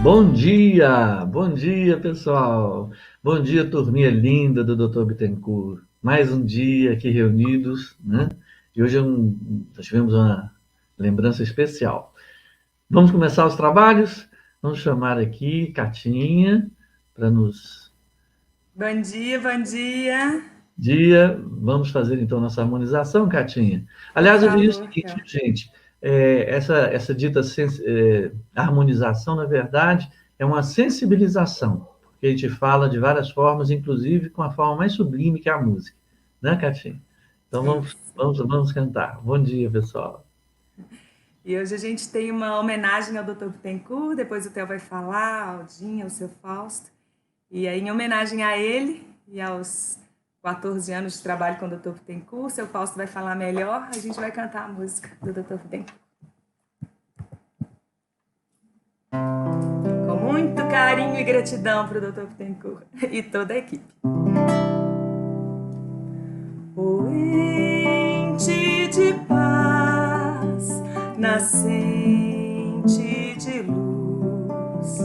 Bom dia pessoal, bom dia turminha linda do Dr. Bittencourt. Mais um dia aqui reunidos, né? E hoje nós tivemos uma lembrança especial. Vamos começar os trabalhos? Vamos chamar aqui Catinha para nos Bom dia, bom dia. Vamos fazer então nossa harmonização, Catinha. Por Aliás, eu diria o favor, seguinte, Theo. gente, essa dita harmonização, na verdade, é uma sensibilização, porque a gente fala de várias formas, inclusive com a forma mais sublime que é a música, né, Catinha? Então Isso. vamos cantar. Bom dia, pessoal. E hoje a gente tem uma homenagem ao Dr. Bittencourt, depois o Theo vai falar, a Aldinha, o seu Fausto. E aí, em homenagem a ele e aos 14 anos de trabalho com o Dr. Bittencourt, o seu Fausto vai falar melhor, a gente vai cantar a música do Dr. Bittencourt. Com muito carinho e gratidão para o Dr. Bittencourt e toda a equipe. Poente de paz, nascente de luz,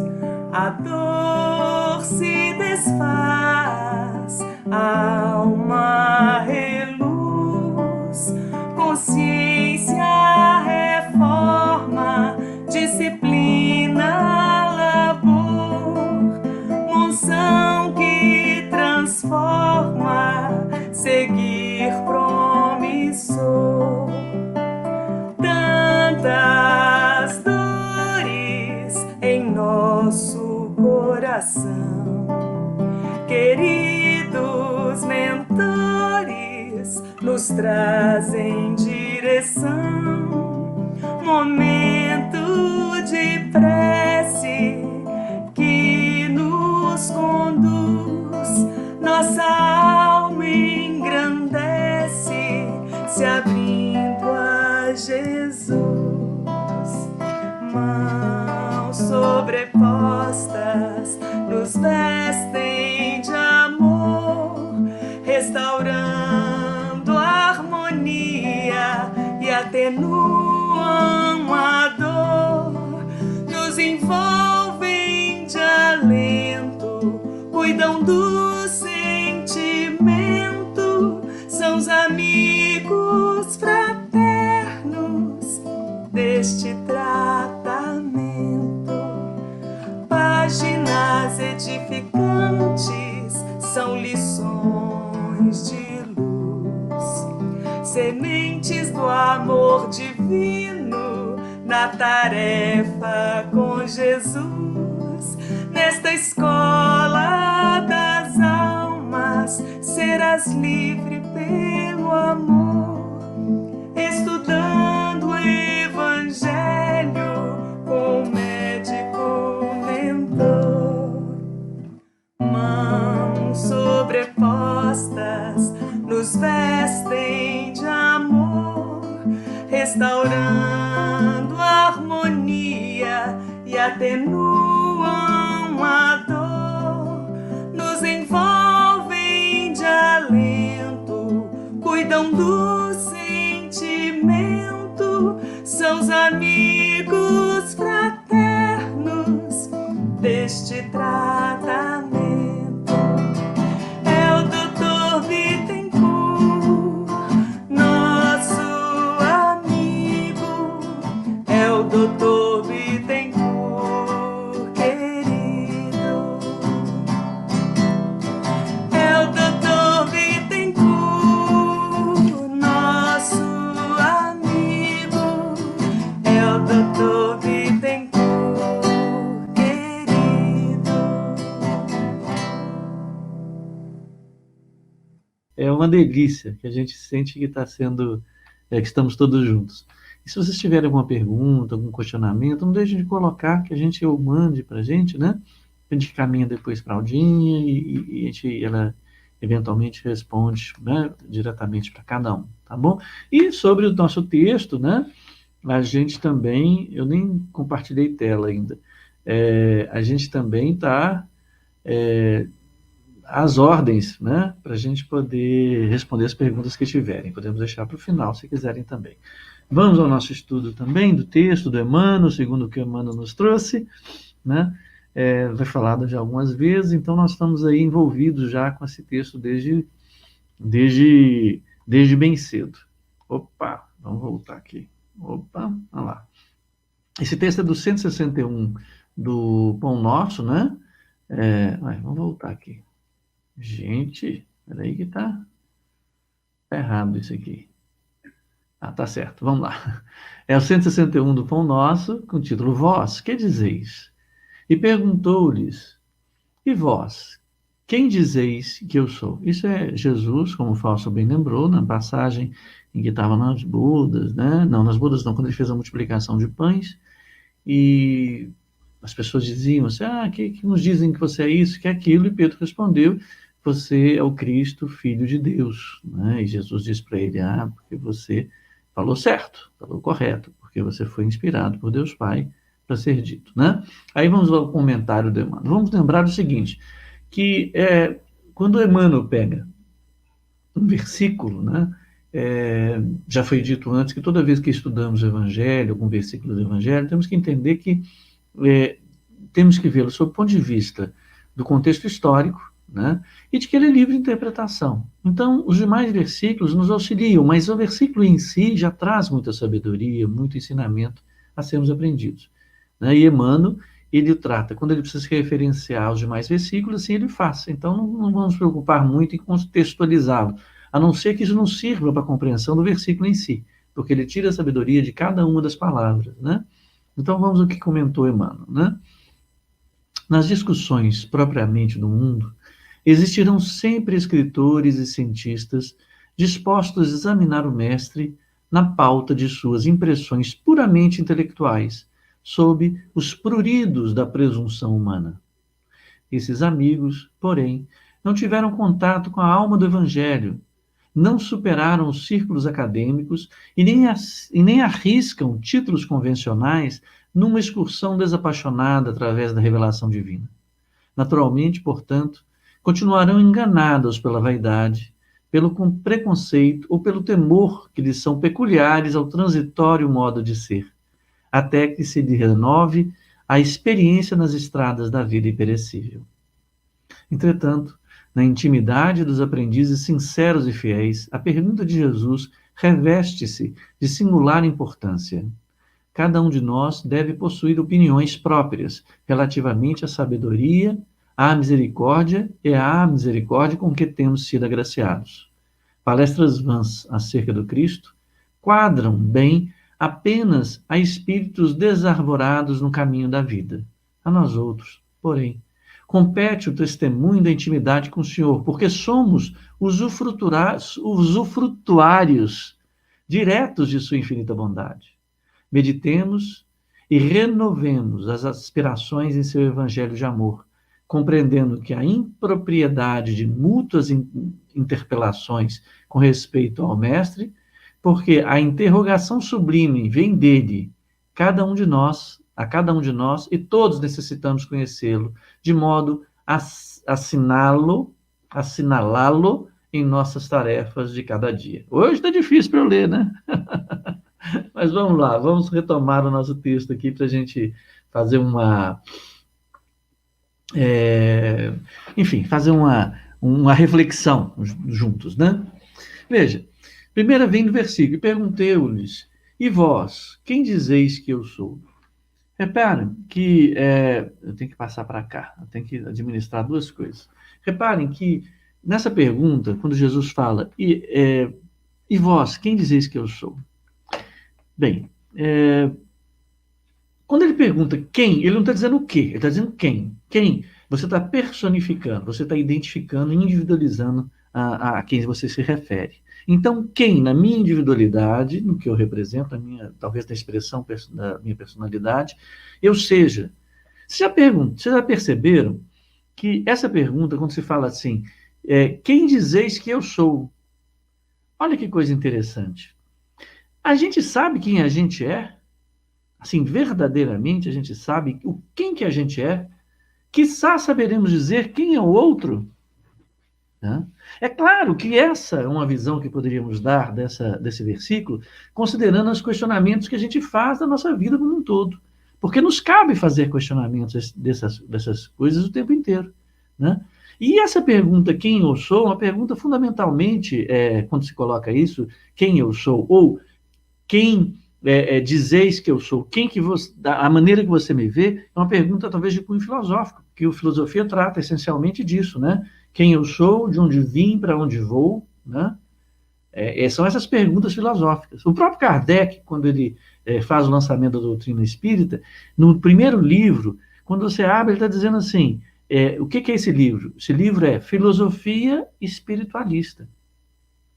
a dor se desfaz, a alma reluz, consciência reforma, disciplina, labor, monção que transforma, seguir promissor. Tantas dores em nosso coração, queridos mentores nos trazem direção. Momento de prece que nos conduz, nossa alma engrandece, se abrindo a Jesus. Mãos sobrepostas nos vestem de amor, restaurando a harmonia e atenuam a dor, nos envolvem de alento, cuidam do sentimento, são os amigos fraternos deste tratamento. Páginas edificantes são lições de luz, sementes do amor divino na tarefa com Jesus. Nesta escola das almas serás livre pelo amor, estudando o Evangelho com o médico mentor. Mãos sobrepostas nos vestem de amor, restaurando a harmonia e atenuam a dor, nos envolvem de alento, cuidam do sentimento, são os amigos fraternos deste tratamento. É o Dr. Bittencourt, nosso amigo, é o Dr. Bittencourt, querido. É o Dr. Bittencourt, nosso amigo, é o Dr. Bittencourt, querido. É uma delícia que a gente sente que que estamos todos juntos. E se vocês tiverem alguma pergunta, algum questionamento, não deixem de colocar que a gente ou mande para a gente, né? A gente caminha depois para a Aldinha ela eventualmente responde, né, diretamente para cada um, tá bom? E sobre o nosso texto, né? A gente também, eu nem compartilhei tela ainda, a gente também está às ordens, né, para a gente poder responder as perguntas que tiverem. Podemos deixar para o final, se quiserem também. Vamos ao nosso estudo também do texto do Emmanuel, segundo o que o Emmanuel nos trouxe. né? Foi falada já algumas vezes, então nós estamos aí envolvidos já com esse texto desde bem cedo. Opa, vamos voltar aqui. Opa, olha lá. Esse texto é do 161 do Pão Nosso, né? Vamos voltar aqui. Gente, peraí que tá errado isso aqui. Tá certo, vamos lá. É o 161 do Pão Nosso, com o título Vós, que dizeis? E perguntou-lhes, e vós, quem dizeis que eu sou? Isso é Jesus, como o Fausto bem lembrou, na passagem em que estava nas bodas, né? Não, nas bodas não, quando ele fez a multiplicação de pães, e as pessoas diziam assim, que nos dizem que você é isso, que é aquilo, e Pedro respondeu, você é o Cristo, Filho de Deus, né? E Jesus disse para ele, porque você falou certo, falou correto, porque você foi inspirado por Deus Pai para ser dito, né? Aí vamos ao comentário do Emmanuel. Vamos lembrar o seguinte, que quando Emmanuel pega um versículo, né? Já foi dito antes que toda vez que estudamos o Evangelho, algum versículo do Evangelho, temos que entender que temos que vê-lo sob o ponto de vista do contexto histórico, né? E de que ele é livre de interpretação. Então, os demais versículos nos auxiliam, mas o versículo em si já traz muita sabedoria, muito ensinamento a sermos aprendidos, né? E Emmanuel, ele trata, quando ele precisa se referenciar aos demais versículos, assim ele faz. Então, não vamos nos preocupar muito em contextualizá-lo, a não ser que isso não sirva para a compreensão do versículo em si, porque ele tira a sabedoria de cada uma das palavras, né? Então, vamos ao que comentou Emmanuel, né? Nas discussões propriamente do mundo, existirão sempre escritores e cientistas dispostos a examinar o mestre na pauta de suas impressões puramente intelectuais, sob os pruridos da presunção humana. Esses amigos, porém, não tiveram contato com a alma do Evangelho, não superaram os círculos acadêmicos e nem arriscam títulos convencionais numa excursão desapaixonada através da revelação divina. Naturalmente, portanto, continuarão enganados pela vaidade, pelo preconceito ou pelo temor que lhes são peculiares ao transitório modo de ser, até que se lhe renove a experiência nas estradas da vida imperecível. Entretanto, na intimidade dos aprendizes sinceros e fiéis, a pergunta de Jesus reveste-se de singular importância. Cada um de nós deve possuir opiniões próprias relativamente à sabedoria, à misericórdia e à misericórdia com que temos sido agraciados. Palestras vãs acerca do Cristo quadram bem apenas a espíritos desarvorados no caminho da vida. A nós outros, porém, compete o testemunho da intimidade com o Senhor, porque somos usufrutuários diretos de sua infinita bondade. Meditemos e renovemos as aspirações em seu evangelho de amor, compreendendo que a impropriedade de mútuas interpelações com respeito ao Mestre, porque a interrogação sublime vem dele, a cada um de nós, e todos necessitamos conhecê-lo, de modo a assinalá-lo em nossas tarefas de cada dia. Hoje está difícil para eu ler, né? Mas vamos lá, vamos retomar o nosso texto aqui para a gente fazer fazer uma reflexão juntos, né? Veja, primeiro vem no versículo, e perguntei-lhes, e vós, quem dizeis que eu sou? Reparem que, eu tenho que passar para cá, eu tenho que administrar duas coisas. Reparem que, nessa pergunta, quando Jesus fala, e vós, quem dizeis que eu sou? Bem, quando ele pergunta quem, ele não está dizendo o quê, ele está dizendo quem. Quem? Você está personificando, você está identificando, individualizando a quem você se refere. Então, quem, na minha individualidade, no que eu represento, talvez na expressão da minha personalidade, eu seja. Vocês já perceberam que essa pergunta, quando se fala assim, quem dizeis que eu sou? Olha que coisa interessante. A gente sabe quem a gente é? Assim, verdadeiramente a gente sabe quem que a gente é? Quiçá saberemos dizer quem é o outro? Né? É claro que essa é uma visão que poderíamos dar desse versículo, considerando os questionamentos que a gente faz da nossa vida como um todo. Porque nos cabe fazer questionamentos dessas coisas o tempo inteiro, né? E essa pergunta, quem eu sou, é uma pergunta fundamentalmente, quando se coloca isso, quem eu sou, ou quem dizeis que eu sou, quem que você, a maneira que você me vê, é uma pergunta talvez de cunho filosófico, que a filosofia trata essencialmente disso, né? Quem eu sou, de onde vim, para onde vou, né? São essas perguntas filosóficas. O próprio Kardec, quando ele faz o lançamento da doutrina espírita, no primeiro livro, quando você abre, ele está dizendo assim, o que é esse livro? Esse livro é Filosofia Espiritualista.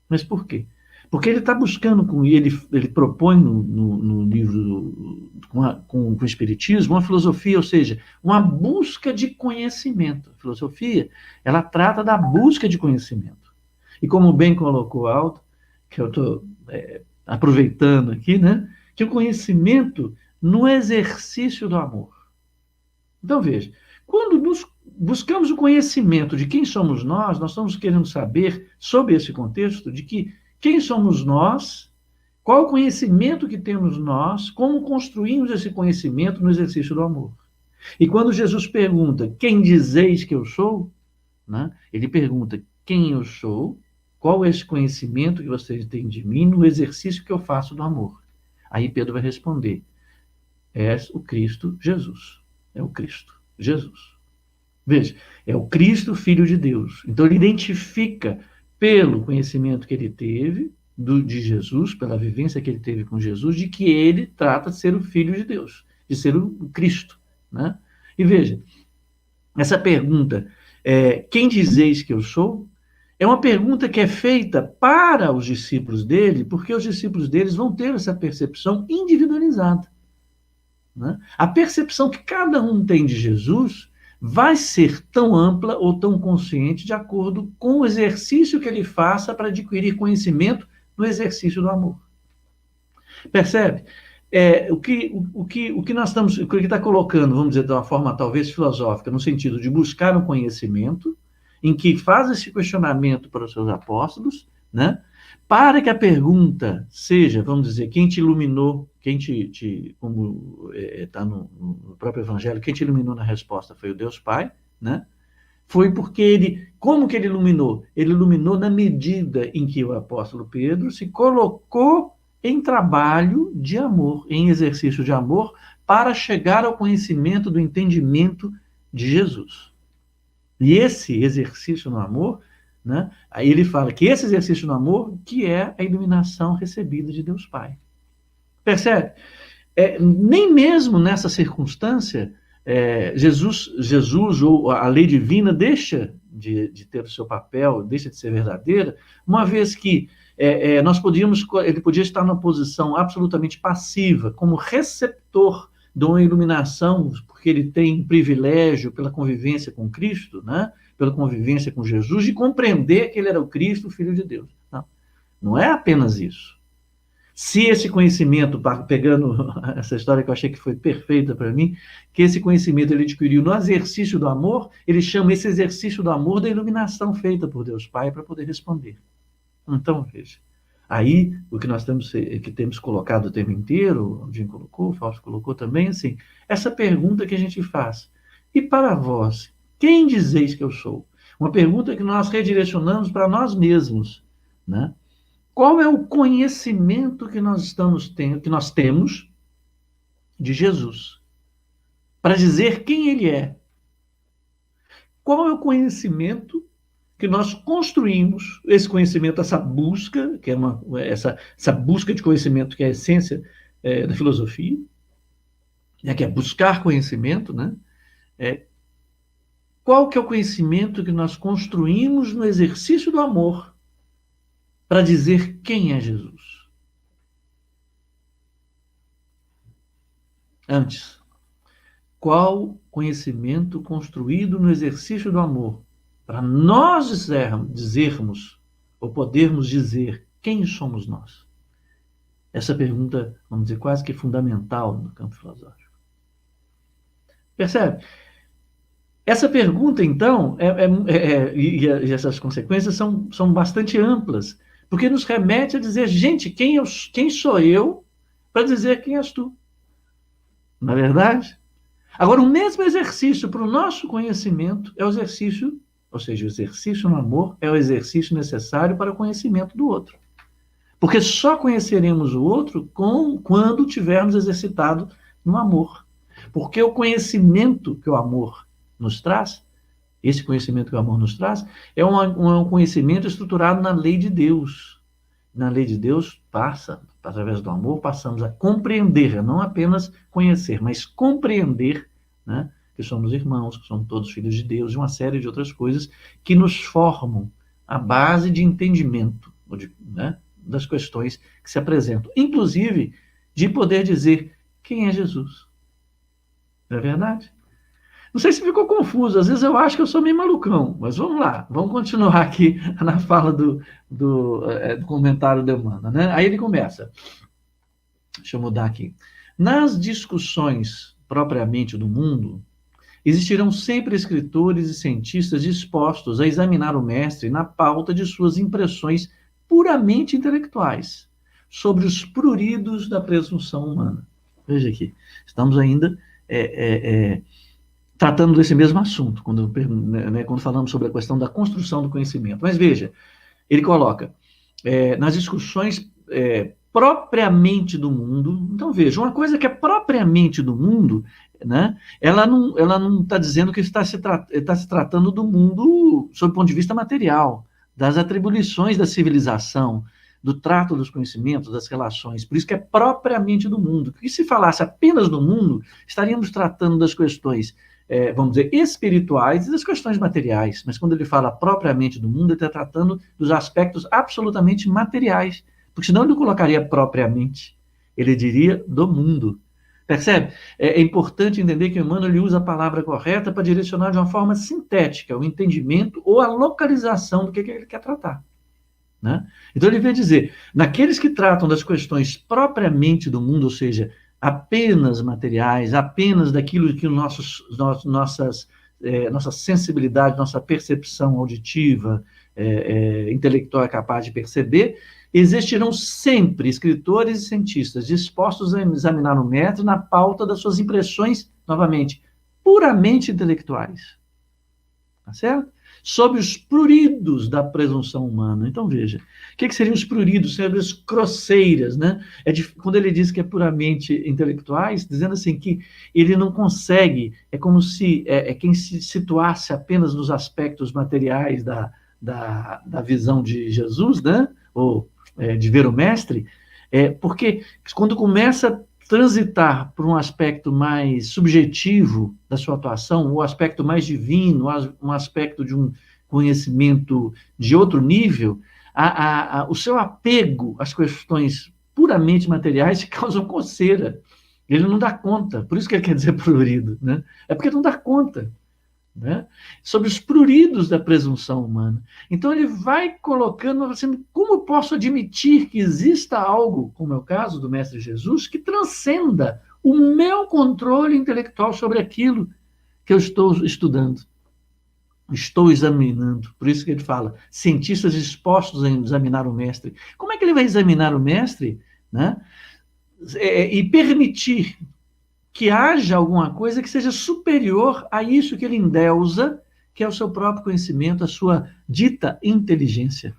Mas por quê? Porque ele está buscando, ele propõe no livro com o Espiritismo uma filosofia, ou seja, uma busca de conhecimento. A filosofia, ela trata da busca de conhecimento. E como bem colocou Aldo, que eu estou aproveitando aqui, né? Que o conhecimento no exercício do amor. Então, veja, quando nos buscamos o conhecimento de quem somos nós estamos querendo saber, sob esse contexto, de que quem somos nós, qual o conhecimento que temos nós, como construímos esse conhecimento no exercício do amor. E quando Jesus pergunta, quem dizeis que eu sou? Né? Ele pergunta, quem eu sou? Qual é esse conhecimento que vocês têm de mim no exercício que eu faço do amor? Aí Pedro vai responder, és o Cristo Jesus. É o Cristo Jesus. Veja, é o Cristo, Filho de Deus. Então ele identifica pelo conhecimento que ele teve de Jesus, pela vivência que ele teve com Jesus, de que ele trata de ser o Filho de Deus, de ser o Cristo. Né? E veja, essa pergunta, quem dizeis que eu sou? É uma pergunta que é feita para os discípulos dele, porque os discípulos deles vão ter essa percepção individualizada. Né? A percepção que cada um tem de Jesus vai ser tão ampla ou tão consciente de acordo com o exercício que ele faça para adquirir conhecimento no exercício do amor. Percebe? O que nós estamos, o que ele está colocando, vamos dizer, de uma forma talvez filosófica, no sentido de buscar um conhecimento, em que faz esse questionamento para os seus apóstolos, né? Para que a pergunta seja, vamos dizer, quem te iluminou, como está no próprio Evangelho, quem te iluminou na resposta foi o Deus Pai, né? Foi porque como que ele iluminou? Ele iluminou na medida em que o apóstolo Pedro se colocou em trabalho de amor, em exercício de amor, para chegar ao conhecimento do entendimento de Jesus. E esse exercício no amor, né, aí ele fala que esse exercício no amor que é a iluminação recebida de Deus Pai. Percebe? Nem mesmo nessa circunstância, Jesus ou a lei divina deixa de ter o seu papel, deixa de ser verdadeira, uma vez que ele podia estar numa posição absolutamente passiva, como receptor de uma iluminação, porque ele tem privilégio pela convivência com Cristo, né? Pela convivência com Jesus, de compreender que ele era o Cristo, o Filho de Deus. Não é apenas isso. Se esse conhecimento, pegando essa história que eu achei que foi perfeita para mim, que esse conhecimento ele adquiriu no exercício do amor, ele chama esse exercício do amor da iluminação feita por Deus Pai para poder responder. Então, veja, aí o que nós temos colocado o tempo inteiro, o Jim colocou, o Fausto colocou também, assim, essa pergunta que a gente faz. E para vós, quem dizeis que eu sou? Uma pergunta que nós redirecionamos para nós mesmos, né? Qual é o conhecimento que nós temos de Jesus? Para dizer quem ele é. Qual é o conhecimento que nós construímos, esse conhecimento, essa busca, que é essa busca de conhecimento que é a essência da filosofia, que é buscar conhecimento, né? Qual que é o conhecimento que nós construímos no exercício do amor para dizer quem é Jesus? Antes, qual conhecimento construído no exercício do amor para nós dizermos ou podermos dizer quem somos nós? Essa pergunta, vamos dizer, quase que fundamental no campo filosófico. Percebe? Essa pergunta, então, e essas consequências são bastante amplas, porque nos remete a dizer, gente, quem sou eu para dizer quem és tu? Não é verdade? Agora, o mesmo exercício para o nosso conhecimento é o exercício, ou seja, o exercício no amor é o exercício necessário para o conhecimento do outro. Porque só conheceremos o outro quando tivermos exercitado no amor. Porque o conhecimento que o amor nos traz, esse conhecimento que o amor nos traz, é um conhecimento estruturado na lei de Deus. Na lei de Deus, através do amor, passamos a compreender, não apenas conhecer, mas compreender, né, que somos irmãos, que somos todos filhos de Deus, e uma série de outras coisas que nos formam a base de entendimento, né, das questões que se apresentam. Inclusive, de poder dizer quem é Jesus. Não é verdade? Não sei se ficou confuso, às vezes eu acho que eu sou meio malucão, mas vamos lá, vamos continuar aqui na fala do comentário de Emmanuel, né? Aí ele começa, deixa eu mudar aqui. Nas discussões propriamente do mundo, existirão sempre escritores e cientistas dispostos a examinar o mestre na pauta de suas impressões puramente intelectuais sobre os pruridos da presunção humana. Veja aqui, estamos ainda tratando desse mesmo assunto, quando falamos sobre a questão da construção do conhecimento. Mas veja, ele coloca, nas discussões propriamente do mundo, então veja, uma coisa que é propriamente do mundo, né, ela não está dizendo que está se tratando do mundo sob o ponto de vista material, das atribuições da civilização, do trato dos conhecimentos, das relações, por isso que é propriamente do mundo. Porque se falasse apenas do mundo, estaríamos tratando das questões vamos dizer, espirituais e das questões materiais. Mas quando ele fala propriamente do mundo, ele está tratando dos aspectos absolutamente materiais. Porque senão ele não colocaria propriamente. Ele diria do mundo. Percebe? É importante entender que o Emmanuel ele usa a palavra correta para direcionar de uma forma sintética o entendimento ou a localização do que ele quer tratar. Né? Então ele vem dizer, naqueles que tratam das questões propriamente do mundo, ou seja, apenas materiais, apenas daquilo que nossa sensibilidade, nossa percepção auditiva, intelectual é capaz de perceber, existirão sempre escritores e cientistas dispostos a examinar o método na pauta das suas impressões, novamente, puramente intelectuais. Tá certo? Sobre os pruridos da presunção humana. Então, veja, o que seriam os pruridos? Seriam as grosseiras, né? Quando ele diz que é puramente intelectuais, dizendo assim que ele não consegue, é como se quem se situasse apenas nos aspectos materiais da visão de Jesus, né? Ou de ver o mestre, porque quando começa a transitar por um aspecto mais subjetivo da sua atuação, o aspecto mais divino, um aspecto de um conhecimento de outro nível, o seu apego às questões puramente materiais causa coceira. Ele não dá conta, por isso que ele quer dizer prurido, né? É porque não dá conta. Né? Sobre os pruridos da presunção humana. Então ele vai colocando assim, como posso admitir que exista algo, como é o caso do Mestre Jesus, que transcenda o meu controle intelectual sobre aquilo que eu estou estudando, estou examinando. Por isso que ele fala, cientistas dispostos a examinar o mestre. Como é que ele vai examinar o mestre, né? E permitir que haja alguma coisa que seja superior a isso que ele endeusa, que é o seu próprio conhecimento, a sua dita inteligência.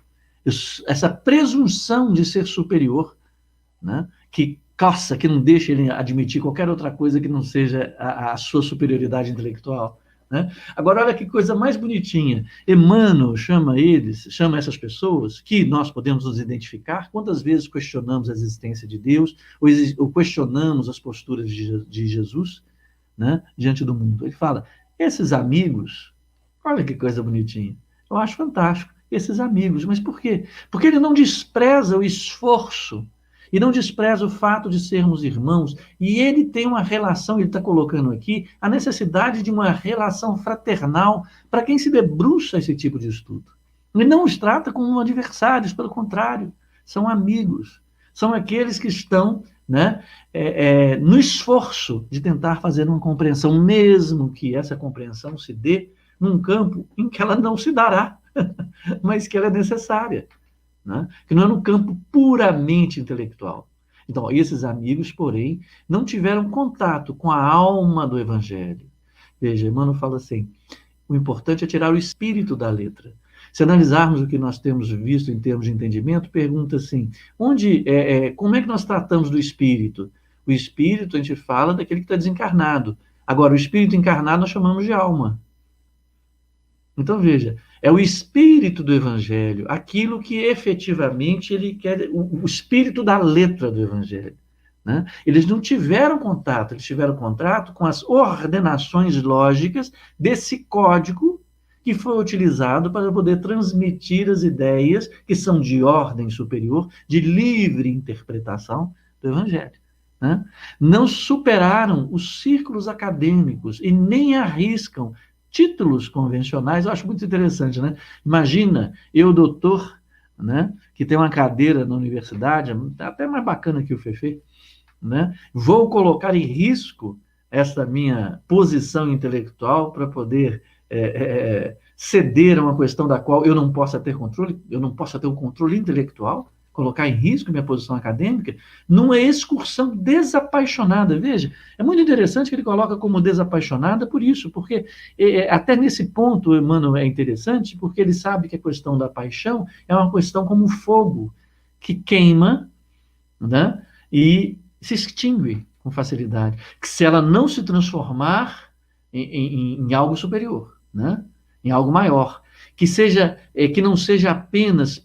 Essa presunção de ser superior, né? Que não deixa ele admitir qualquer outra coisa que não seja a sua superioridade intelectual. Né? Agora, olha que coisa mais bonitinha. Emmanuel chama essas pessoas, que nós podemos nos identificar, quantas vezes questionamos a existência de Deus, ou questionamos as posturas de Jesus, né, diante do mundo. Ele fala, esses amigos, olha que coisa bonitinha, eu acho fantástico, esses amigos, mas por quê? Porque ele não despreza o esforço, e não despreza o fato de sermos irmãos, e ele tem uma relação, ele está colocando aqui, a necessidade de uma relação fraternal para quem se debruça esse tipo de estudo. Ele não os trata como adversários, pelo contrário, são amigos, são aqueles que estão, né, no esforço de tentar fazer uma compreensão, mesmo que essa compreensão se dê num campo em que ela não se dará, mas que ela é necessária. Né? Que não é no campo puramente intelectual. Então, esses amigos, porém, não tiveram contato com a alma do Evangelho. Veja, Emmanuel fala assim, o importante é tirar o espírito da letra. Se analisarmos o que nós temos visto em termos de entendimento, pergunta assim, como é que nós tratamos do espírito? O espírito, a gente fala daquele que está desencarnado. Agora, o espírito encarnado nós chamamos de alma. Então, veja, é o espírito do Evangelho, aquilo que efetivamente ele quer, o espírito da letra do Evangelho. Né? Eles não tiveram contato, eles tiveram contato com as ordenações lógicas desse código que foi utilizado para poder transmitir as ideias que são de ordem superior, de livre interpretação do Evangelho. Né? Não superaram os círculos acadêmicos e nem arriscam títulos convencionais. Eu acho muito interessante, né? Imagina, eu, doutor, né, que tem uma cadeira na universidade, até mais bacana que o Fefe, né? Vou colocar em risco essa minha posição intelectual para poder ceder a uma questão da qual eu não possa ter controle, eu não possa ter um controle intelectual, colocar em risco minha posição acadêmica, numa excursão desapaixonada. Veja, é muito interessante que ele coloca como desapaixonada por isso, porque até nesse ponto, Emmanuel, é interessante, porque ele sabe que a questão da paixão é uma questão como fogo, que queima, né, e se extingue com facilidade, que se ela não se transformar em algo superior, né, em algo maior, que não seja apenas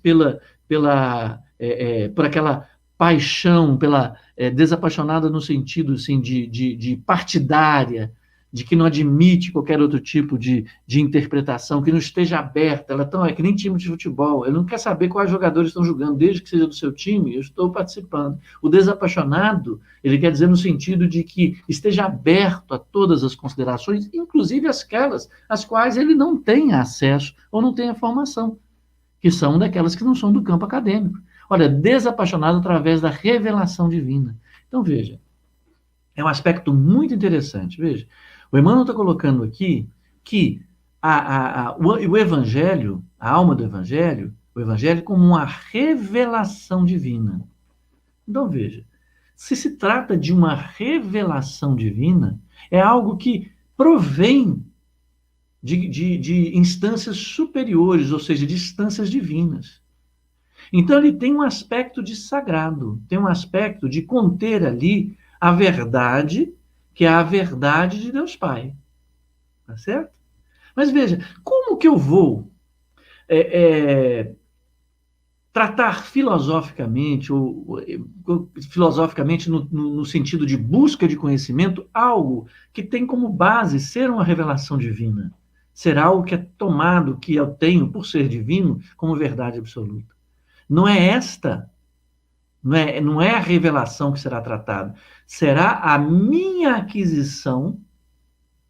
por aquela paixão, pela desapaixonada no sentido assim, de partidária, de que não admite qualquer outro tipo de interpretação, que não esteja aberta. Ela é que nem time de futebol, ele não quer saber quais jogadores estão jogando, desde que seja do seu time, eu estou participando. O desapaixonado, ele quer dizer no sentido de que esteja aberto a todas as considerações, inclusive aquelas às quais ele não tem acesso ou não tem a formação, que são daquelas que não são do campo acadêmico. Olha, desapaixonado através da revelação divina. Então, veja, é um aspecto muito interessante. Veja, o Emmanuel está colocando aqui que o Evangelho, a alma do Evangelho, o Evangelho como uma revelação divina. Então, veja, se trata de uma revelação divina, é algo que provém de instâncias superiores, ou seja, de instâncias divinas. Então, ele tem um aspecto de sagrado, tem um aspecto de conter ali a verdade, que é a verdade de Deus Pai. Tá certo? Mas veja, como que eu vou tratar filosoficamente, filosoficamente no sentido de busca de conhecimento, algo que tem como base ser uma revelação divina? Ser algo que é tomado, que eu tenho, por ser divino, como verdade absoluta. Não é esta, não é a revelação que será tratada, será a minha aquisição,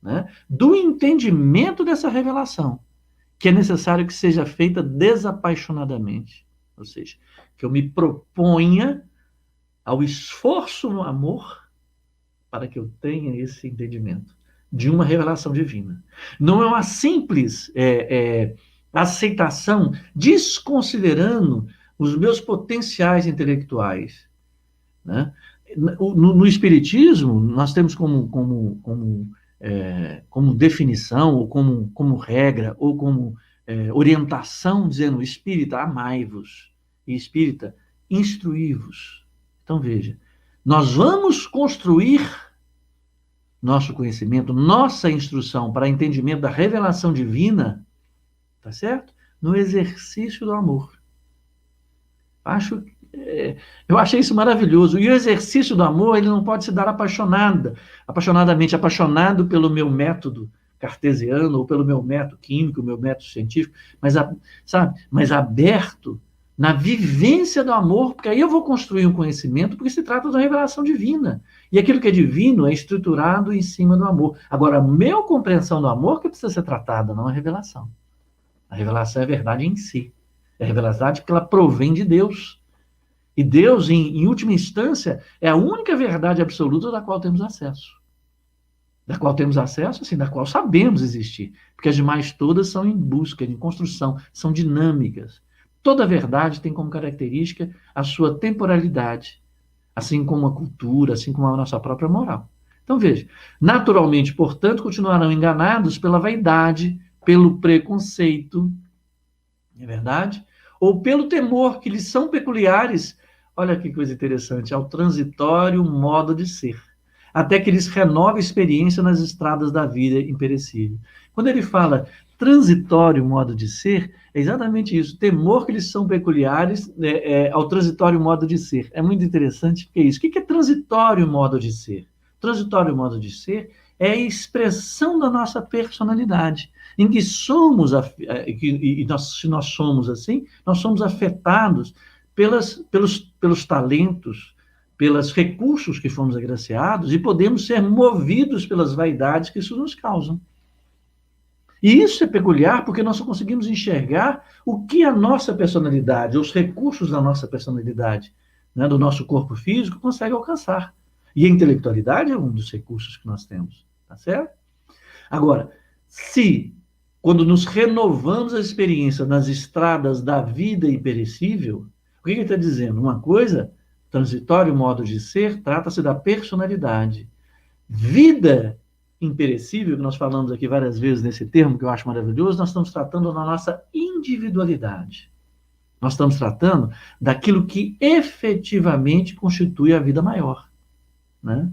né, do entendimento dessa revelação, que é necessário que seja feita desapaixonadamente, ou seja, que eu me proponha ao esforço no amor para que eu tenha esse entendimento de uma revelação divina. Não é uma simples aceitação, desconsiderando os meus potenciais intelectuais. Né? No Espiritismo, nós temos como definição, ou como regra, ou como orientação, dizendo: espírita, amai-vos, e espírita, instruí-vos. Então, veja, nós vamos construir nosso conhecimento, nossa instrução para entendimento da revelação divina, tá certo? No exercício do amor. Eu achei isso maravilhoso. E o exercício do amor, ele não pode se dar apaixonadamente, apaixonado pelo meu método cartesiano, ou pelo meu método químico, meu método científico, mas aberto na vivência do amor, porque aí eu vou construir um conhecimento, porque se trata de uma revelação divina. E aquilo que é divino é estruturado em cima do amor. Agora, a minha compreensão do amor que precisa ser tratada, não a revelação. A revelação é a verdade em si. É a verdade porque ela provém de Deus. E Deus, em última instância, é a única verdade absoluta da qual temos acesso. Da qual temos acesso, assim, da qual sabemos existir. Porque as demais todas são em busca, em construção, são dinâmicas. Toda verdade tem como característica a sua temporalidade, assim como a cultura, assim como a nossa própria moral. Então, veja, naturalmente, portanto, continuarão enganados pela vaidade, pelo preconceito, não é verdade? Ou pelo temor que lhes são peculiares, olha que coisa interessante, ao transitório modo de ser, até que lhes renove a experiência nas estradas da vida imperecível. Quando ele fala transitório modo de ser, é exatamente isso, temor que lhes são peculiares ao transitório modo de ser. É muito interessante, porque é isso. O que é transitório modo de ser? Transitório modo de ser é a expressão da nossa personalidade, em que somos, se nós somos assim, nós somos afetados pelos talentos, pelos recursos que fomos agraciados e podemos ser movidos pelas vaidades que isso nos causa. E isso é peculiar porque nós só conseguimos enxergar o que a nossa personalidade, os recursos da nossa personalidade, né, do nosso corpo físico, consegue alcançar. E a intelectualidade é um dos recursos que nós temos, tá certo? Agora, se quando nos renovamos a experiência nas estradas da vida imperecível, o que ele está dizendo? Uma coisa, transitório modo de ser, trata-se da personalidade. Vida imperecível, que nós falamos aqui várias vezes nesse termo, que eu acho maravilhoso, nós estamos tratando da nossa individualidade. Nós estamos tratando daquilo que efetivamente constitui a vida maior, né?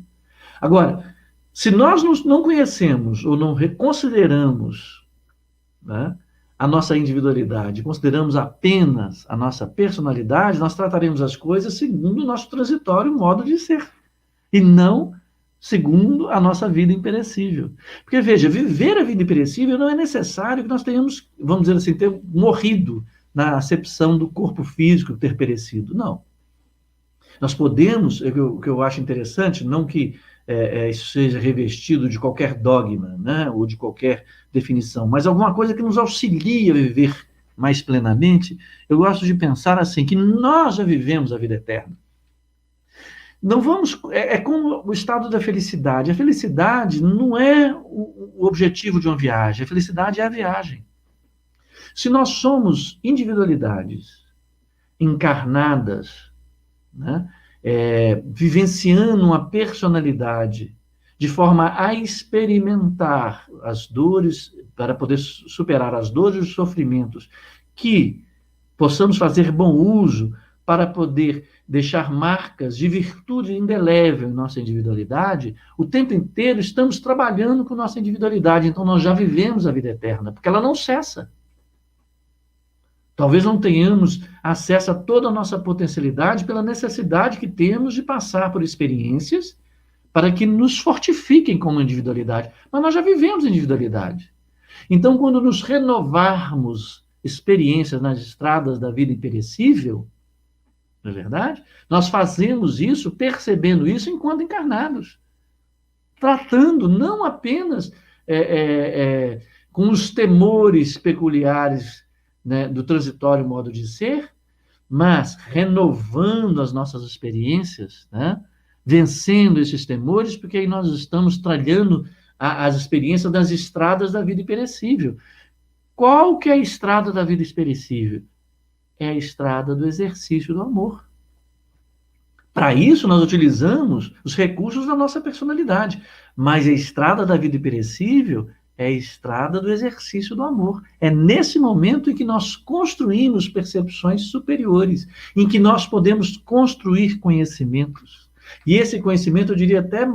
Agora, se nós não conhecemos ou não reconsideramos, né, a nossa individualidade, consideramos apenas a nossa personalidade, nós trataremos as coisas segundo o nosso transitório modo de ser, e não segundo a nossa vida imperecível. Porque, veja, viver a vida imperecível não é necessário que nós tenhamos, vamos dizer assim, ter morrido na acepção do corpo físico ter perecido. Não. Nós podemos, o que eu acho interessante, não que isso seja revestido de qualquer dogma, né, ou de qualquer definição, mas alguma coisa que nos auxilie a viver mais plenamente. Eu gosto de pensar assim, que nós já vivemos a vida eterna. Não vamos. É como o estado da felicidade. A felicidade não é o objetivo de uma viagem, a felicidade é a viagem. Se nós somos individualidades encarnadas, né, vivenciando uma personalidade de forma a experimentar as dores, para poder superar as dores e os sofrimentos, que possamos fazer bom uso para poder deixar marcas de virtude indelével em nossa individualidade, o tempo inteiro estamos trabalhando com nossa individualidade, então nós já vivemos a vida eterna, porque ela não cessa. Talvez não tenhamos acesso a toda a nossa potencialidade pela necessidade que temos de passar por experiências para que nos fortifiquem como individualidade. Mas nós já vivemos individualidade. Então, quando nos renovarmos experiências nas estradas da vida imperecível, não é verdade? Nós fazemos isso, percebendo isso enquanto encarnados. Tratando não apenas com os temores peculiares, né, do transitório modo de ser, mas renovando as nossas experiências, né, vencendo esses temores, porque aí nós estamos trilhando as experiências das estradas da vida imperecível. Qual que é a estrada da vida imperecível? É a estrada do exercício do amor. Para isso, nós utilizamos os recursos da nossa personalidade, mas a estrada da vida imperecível é a estrada do exercício do amor. É nesse momento em que nós construímos percepções superiores, em que nós podemos construir conhecimentos. E esse conhecimento, eu diria até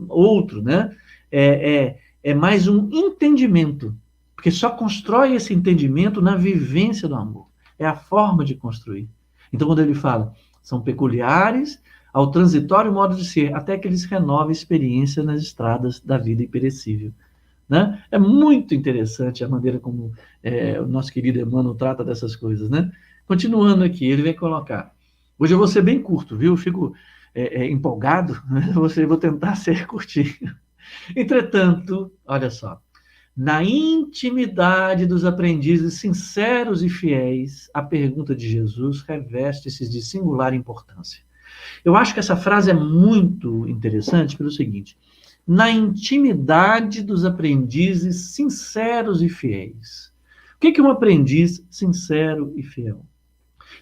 outro, né? É mais um entendimento, porque só constrói esse entendimento na vivência do amor. É a forma de construir. Então, quando ele fala, são peculiares ao transitório modo de ser, até que eles renovem a experiência nas estradas da vida imperecível. Né? É muito interessante a maneira como o nosso querido Emmanuel trata dessas coisas. Né? Continuando aqui, ele vai colocar. Hoje eu vou ser bem curto, viu? Eu fico empolgado, né? Vou tentar ser curtinho. Entretanto, olha só. Na intimidade dos aprendizes sinceros e fiéis, a pergunta de Jesus reveste-se de singular importância. Eu acho que essa frase é muito interessante pelo seguinte: na intimidade dos aprendizes sinceros e fiéis. O que é um aprendiz sincero e fiel?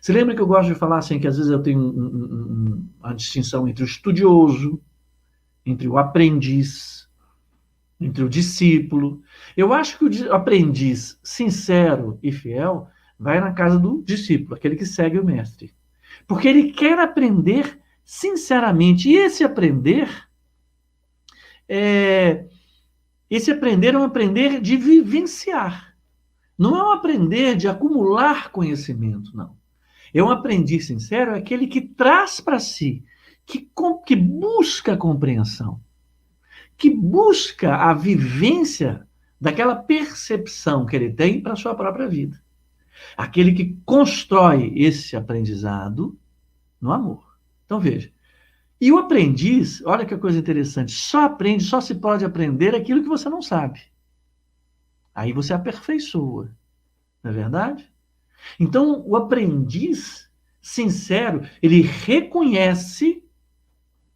Você lembra que eu gosto de falar assim, que às vezes eu tenho uma distinção entre o estudioso, entre o aprendiz, entre o discípulo. Eu acho que o aprendiz sincero e fiel vai na casa do discípulo, aquele que segue o mestre. Porque ele quer aprender sinceramente. E é, esse aprender é um aprender de vivenciar. Não é um aprender de acumular conhecimento, não. É um aprendiz sincero, é aquele que traz para si, que busca a compreensão, que busca a vivência daquela percepção que ele tem para a sua própria vida. Aquele que constrói esse aprendizado no amor. Então veja. E o aprendiz, olha que coisa interessante, só aprende, só se pode aprender aquilo que você não sabe. Aí você aperfeiçoa, não é verdade? Então, o aprendiz sincero, ele reconhece,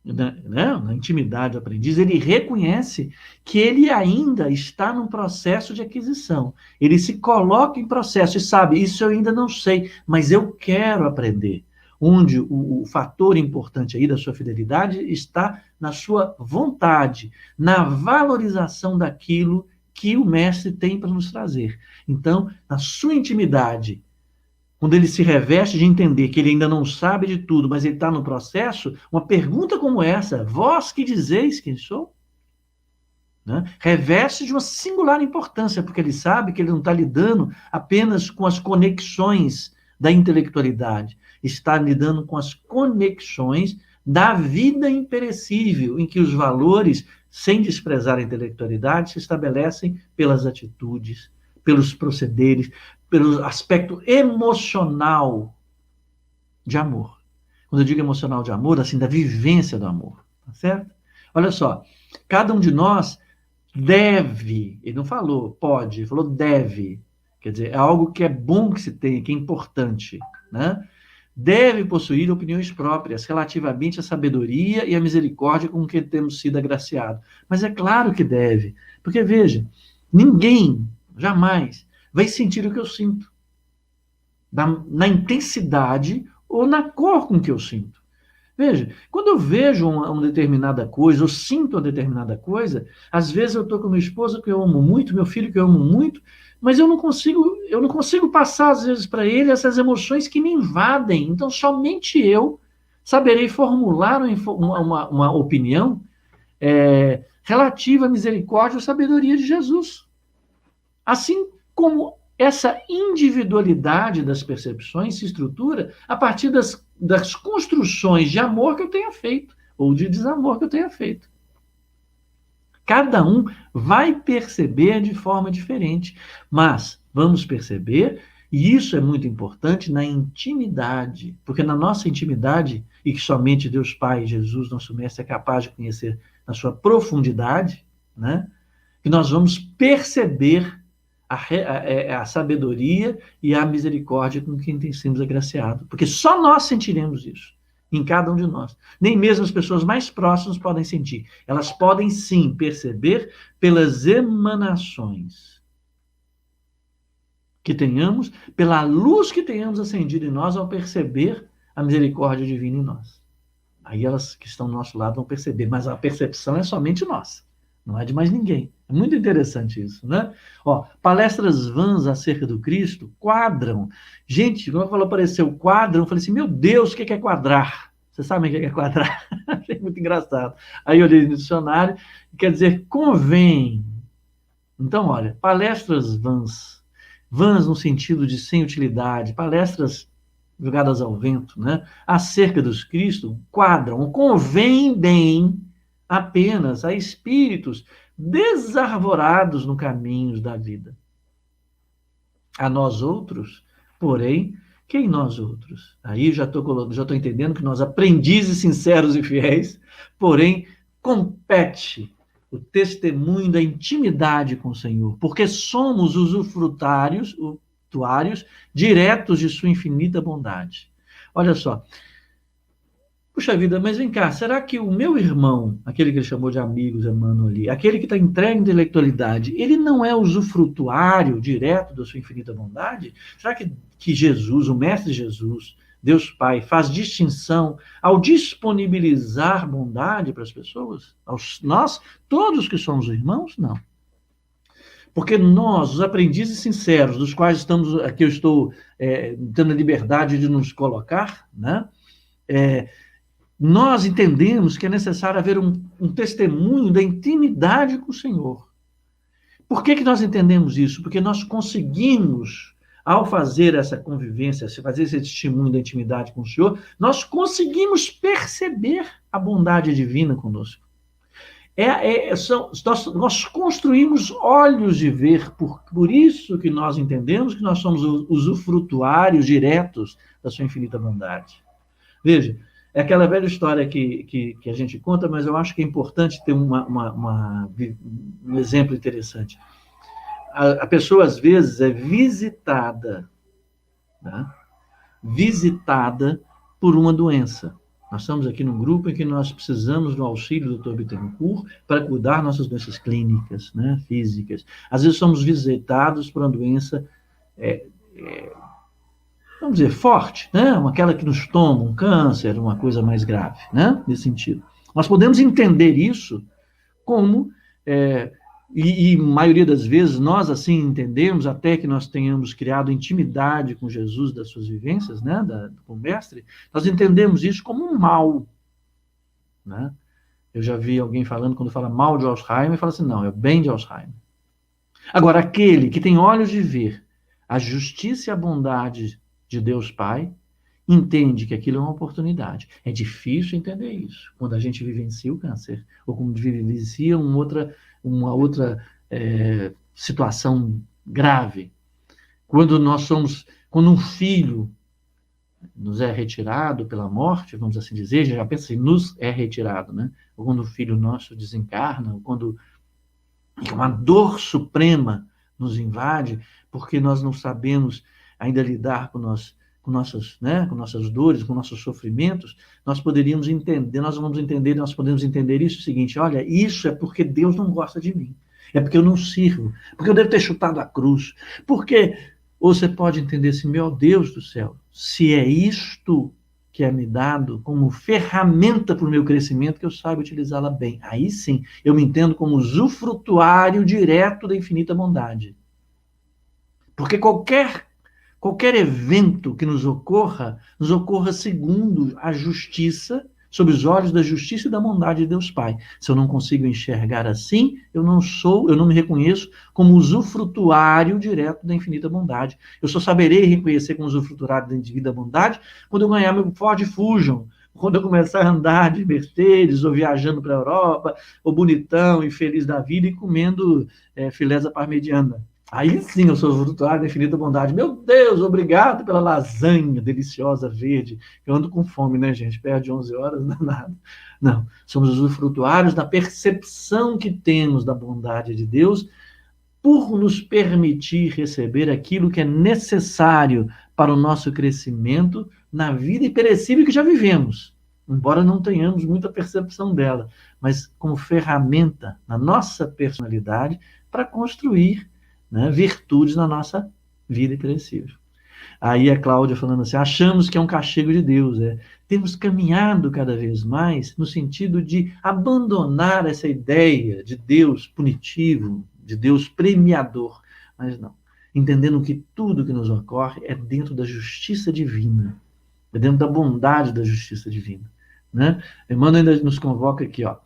na intimidade do aprendiz, ele reconhece que ele ainda está num processo de aquisição. Ele se coloca em processo e sabe, isso eu ainda não sei, mas eu quero aprender. Onde o fator importante aí da sua fidelidade está na sua vontade, na valorização daquilo que o mestre tem para nos trazer. Então, na sua intimidade, quando ele se reveste de entender que ele ainda não sabe de tudo, mas ele está no processo, uma pergunta como essa, vós que dizeis quem sou? Né? Reveste de uma singular importância, porque ele sabe que ele não está lidando apenas com as conexões da intelectualidade, está lidando com as conexões da vida imperecível, em que os valores, sem desprezar a intelectualidade, se estabelecem pelas atitudes, pelos procederes, pelo aspecto emocional de amor. Quando eu digo emocional de amor, assim, da vivência do amor, tá certo? Olha só, cada um de nós deve, ele não falou pode, ele falou deve, quer dizer, é algo que é bom que se tenha, que é importante, né? Deve possuir opiniões próprias relativamente à sabedoria e à misericórdia com que temos sido agraciados. Mas é claro que deve, porque veja, ninguém jamais vai sentir o que eu sinto, na intensidade ou na cor com que eu sinto. Veja, quando eu vejo uma determinada coisa, eu sinto uma determinada coisa, às vezes eu estou com minha esposa que eu amo muito, meu filho que eu amo muito, mas eu não consigo passar às vezes para ele essas emoções que me invadem. Então somente eu saberei formular uma opinião relativa à misericórdia e à sabedoria de Jesus. Assim como essa individualidade das percepções se estrutura a partir das construções de amor que eu tenha feito, ou de desamor que eu tenha feito. Cada um vai perceber de forma diferente, mas vamos perceber, e isso é muito importante, na intimidade, porque na nossa intimidade, e que somente Deus Pai, Jesus, nosso Mestre, é capaz de conhecer na sua profundidade, né? Que nós vamos perceber a sabedoria e a misericórdia com quem tem sido agraciado. Porque só nós sentiremos isso, em cada um de nós. Nem mesmo as pessoas mais próximas podem sentir. Elas podem sim perceber pelas emanações que tenhamos, pela luz que tenhamos acendido em nós ao perceber a misericórdia divina em nós. Aí elas que estão do nosso lado vão perceber, mas a percepção é somente nossa. Não é de mais ninguém. É muito interessante isso, né? Ó, palestras vãs acerca do Cristo quadram. Gente, quando falou apareceu quadram, eu falei assim, meu Deus, o que é quadrar? Vocês sabem o que é quadrar? Achei muito engraçado. Aí eu olhei no dicionário, quer dizer convém. Então, olha, palestras vãs. Vãs no sentido de sem utilidade, palestras jogadas ao vento, né? Acerca dos Cristo quadram, convém bem apenas a espíritos desarvorados no caminho da vida. A nós outros, porém, quem nós outros? Aí já estou entendendo que nós, aprendizes sinceros e fiéis, porém, compete o testemunho da intimidade com o Senhor, porque somos usufrutários diretos de sua infinita bondade. Olha só, Puxa vida, mas vem cá, será que o meu irmão, aquele que ele chamou de amigos, Emmanuel ali, aquele que está entregue à intelectualidade, ele não é usufrutuário direto da sua infinita bondade? Será que Jesus, o Mestre Jesus, Deus Pai, faz distinção ao disponibilizar bondade para as pessoas? Nós, todos que somos irmãos? Não. Porque nós, os aprendizes sinceros, dos quais estamos, aqui eu estou tendo a liberdade de nos colocar, né? Nós entendemos que é necessário haver um testemunho da intimidade com o Senhor. Por que nós entendemos isso? Porque nós conseguimos, ao fazer essa convivência, se fazer esse testemunho da intimidade com o Senhor, nós conseguimos perceber a bondade divina conosco. Nós construímos olhos de ver, por isso que nós entendemos que nós somos usufrutuários diretos da sua infinita bondade. Veja, é aquela velha história que a gente conta, mas eu acho que é importante ter um exemplo interessante. A pessoa, às vezes, é visitada, né? Visitada por uma doença. Nós estamos aqui num grupo em que nós precisamos do auxílio do Dr. Bittencourt para cuidar nossas doenças clínicas, né, físicas. Às vezes somos visitados por uma doença, vamos dizer, forte, né? Aquela que nos toma, um câncer, uma coisa mais grave, né? Nesse sentido. Nós podemos entender isso como, e maioria das vezes nós assim entendemos, até que nós tenhamos criado intimidade com Jesus das suas vivências, né? Com o Mestre, nós entendemos isso como um mal, né? Eu já vi alguém falando, quando fala mal de Alzheimer, fala assim, não, é o bem de Alzheimer. Agora, aquele que tem olhos de ver a justiça e a bondade de Deus Pai, entende que aquilo é uma oportunidade. É difícil entender isso quando a gente vivencia o câncer, ou quando vivencia uma outra situação grave. Quando um filho nos é retirado pela morte, vamos assim dizer, já pensa assim, nos é retirado, né? Ou quando o filho nosso desencarna, ou quando uma dor suprema nos invade, porque nós não sabemos ainda lidar com nossas dores, com nossos sofrimentos, nós poderíamos entender, nós podemos entender isso o seguinte, olha, isso é porque Deus não gosta de mim, é porque eu não sirvo, porque eu devo ter chutado a cruz, porque, ou você pode entender assim, meu Deus do céu, se é isto que é me dado como ferramenta para o meu crescimento, que eu saiba utilizá-la bem, aí sim, eu me entendo como usufrutuário direto da infinita bondade. Porque qualquer evento que nos ocorra segundo a justiça, sob os olhos da justiça e da bondade de Deus Pai. Se eu não consigo enxergar assim, eu não me reconheço como usufrutuário direto da infinita bondade. Eu só saberei reconhecer como usufrutuário da infinita bondade quando eu ganhar meu Ford Fusion, quando eu começar a andar de Mercedes, ou viajando para a Europa, ou bonitão e feliz da vida e comendo filés à parmegiana. Aí sim eu sou usufrutuário da infinita bondade. Meu Deus, obrigado pela lasanha deliciosa, verde. Eu ando com fome, né, gente? Perde 11 horas, não é nada. Não, somos usufrutuários da percepção que temos da bondade de Deus por nos permitir receber aquilo que é necessário para o nosso crescimento na vida imperecível que já vivemos, embora não tenhamos muita percepção dela, mas como ferramenta na nossa personalidade para construir, né, virtudes na nossa vida imperecível. Aí a Cláudia falando assim, achamos que é um castigo de Deus. Temos caminhado cada vez mais no sentido de abandonar essa ideia de Deus punitivo, de Deus premiador, mas não. Entendendo que tudo que nos ocorre é dentro da justiça divina, é dentro da bondade da justiça divina. Né? Emmanuel ainda nos convoca aqui, ó.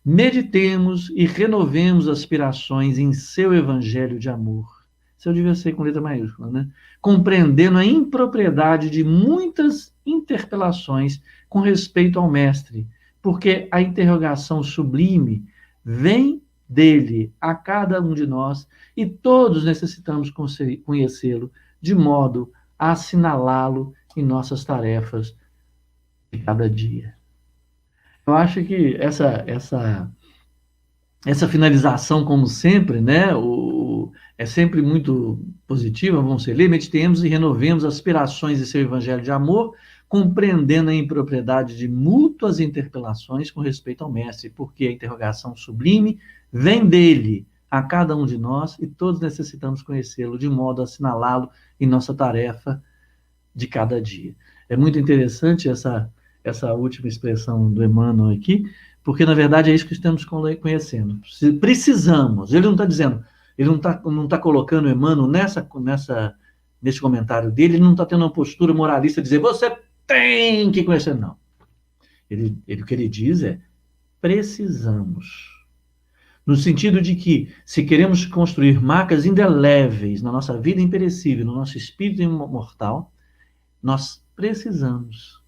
Meditemos e renovemos aspirações em seu evangelho de amor. Isso eu devia ser com letra maiúscula, né? Compreendendo a impropriedade de muitas interpelações com respeito ao mestre, porque a interrogação sublime vem dele a cada um de nós e todos necessitamos conhecê-lo de modo a assinalá-lo em nossas tarefas de cada dia. Eu acho que essa finalização, como sempre, né, é sempre muito positiva, vamos ler, meditemos e renovemos aspirações de seu evangelho de amor, compreendendo a impropriedade de mútuas interpelações com respeito ao Mestre, porque a interrogação sublime vem dele a cada um de nós e todos necessitamos conhecê-lo de modo a assinalá-lo em nossa tarefa de cada dia. É muito interessante essa última expressão do Emmanuel aqui, porque, na verdade, é isso que estamos conhecendo. Precisamos. Ele não está dizendo, ele não está colocando o Emmanuel nesse comentário dele, ele não está tendo uma postura moralista de dizer, você tem que conhecer, não. O que ele diz é, precisamos. No sentido de que, se queremos construir marcas indeléveis na nossa vida imperecível, no nosso espírito imortal, nós precisamos.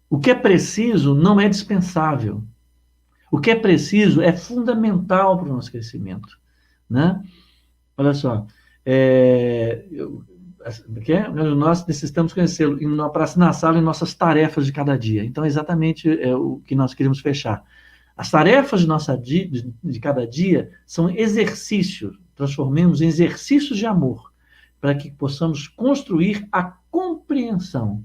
O que é preciso não é dispensável. O que é preciso é fundamental para o nosso crescimento. Né? Olha só, nós necessitamos conhecê-lo para assinalá-lo em nossas tarefas de cada dia. Então, exatamente o que nós queremos fechar. As tarefas de cada dia são exercícios, transformemos em exercícios de amor, para que possamos construir a compreensão.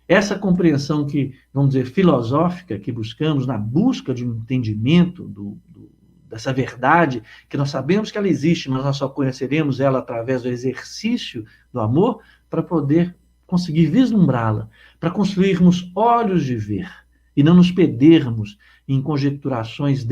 Essa compreensão que, vamos dizer, filosófica, que buscamos na busca de um entendimento dessa verdade, que nós sabemos que ela existe, mas nós só conheceremos ela através do exercício do amor, para poder conseguir vislumbrá-la, para construirmos olhos de ver, e não nos perdermos em conjecturações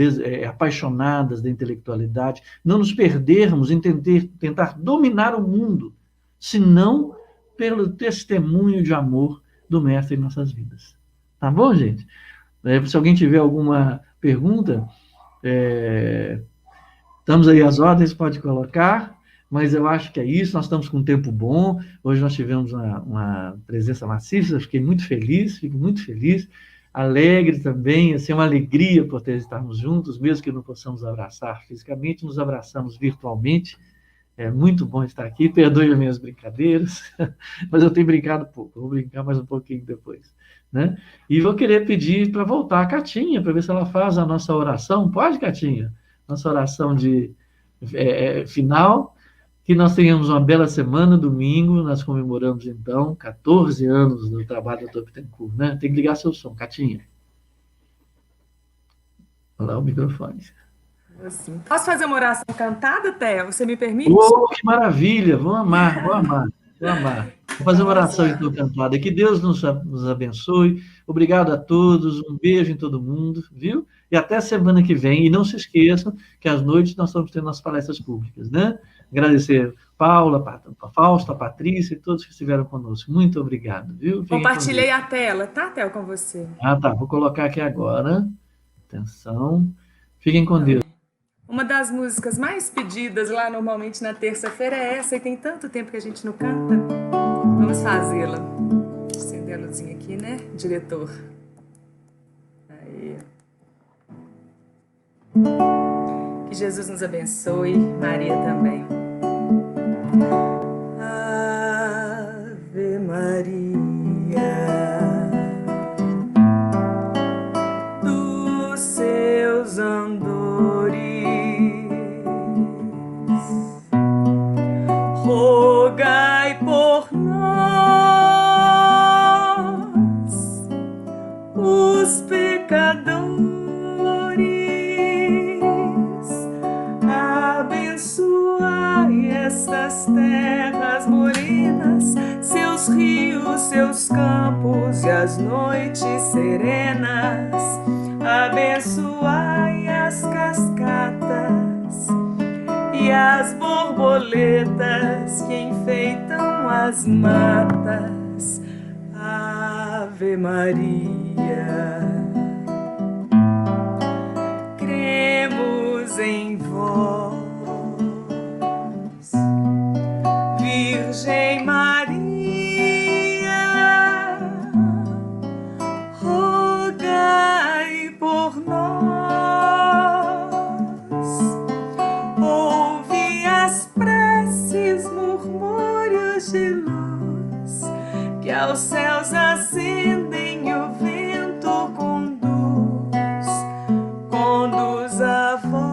apaixonadas da intelectualidade, não nos perdermos em tentar dominar o mundo, senão pelo testemunho de amor do Mestre em nossas vidas. Tá bom, gente? Se alguém tiver alguma pergunta, estamos aí às ordens, pode colocar, mas eu acho que é isso, nós estamos com um tempo bom, hoje nós tivemos uma presença maciça, fiquei muito feliz, fico muito feliz, alegre também, assim, uma alegria por estarmos juntos, mesmo que não possamos abraçar fisicamente, nos abraçamos virtualmente. É muito bom estar aqui, perdoe as minhas brincadeiras, mas eu tenho brincado pouco, vou brincar mais um pouquinho depois. Né? E vou querer pedir para voltar a Catinha, para ver se ela faz a nossa oração. Pode, Catinha? Nossa oração de final, que nós tenhamos uma bela semana, domingo, nós comemoramos, então, 14 anos do trabalho do Dr. Bittencourt, né? Tem que ligar seu som, Catinha. Olha lá o microfone. Assim. Posso fazer uma oração cantada, Theo? Você me permite? Oh, que maravilha! Vou amar. Vou fazer uma oração então cantada. Que Deus nos abençoe. Obrigado a todos. Um beijo em todo mundo, viu? E até semana que vem. E não se esqueçam que às noites nós estamos tendo as palestras públicas, né? Agradecer Paula, a Fausta, a Patrícia e todos que estiveram conosco. Muito obrigado, viu? Compartilhei a tela, tá, Theo, com você? Ah, tá. Vou colocar aqui agora. Atenção. Fiquem com Deus. Uma das músicas mais pedidas lá normalmente na terça-feira é essa, e tem tanto tempo que a gente não canta. Vamos fazê-la. Acender a luzinha aqui, né, diretor? Aí. Que Jesus nos abençoe, Maria também. Ave Maria, dos seus andores rogai por nós, os pecadores, abençoai estas terras morenas, seus rios, seus campos e as noites serenas, abençoai as cascatas e as borboletas que enfeitam as matas. Ave Maria, cremos em vós, Virgem Maria, rogai por nós. De luz que aos céus ascendem e o vento conduz a vós.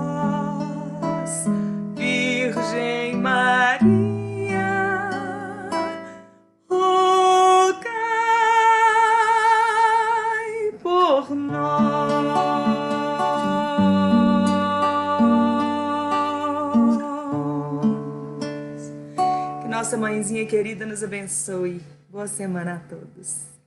nossa mãezinha querida nos abençoe. Boa semana a todos.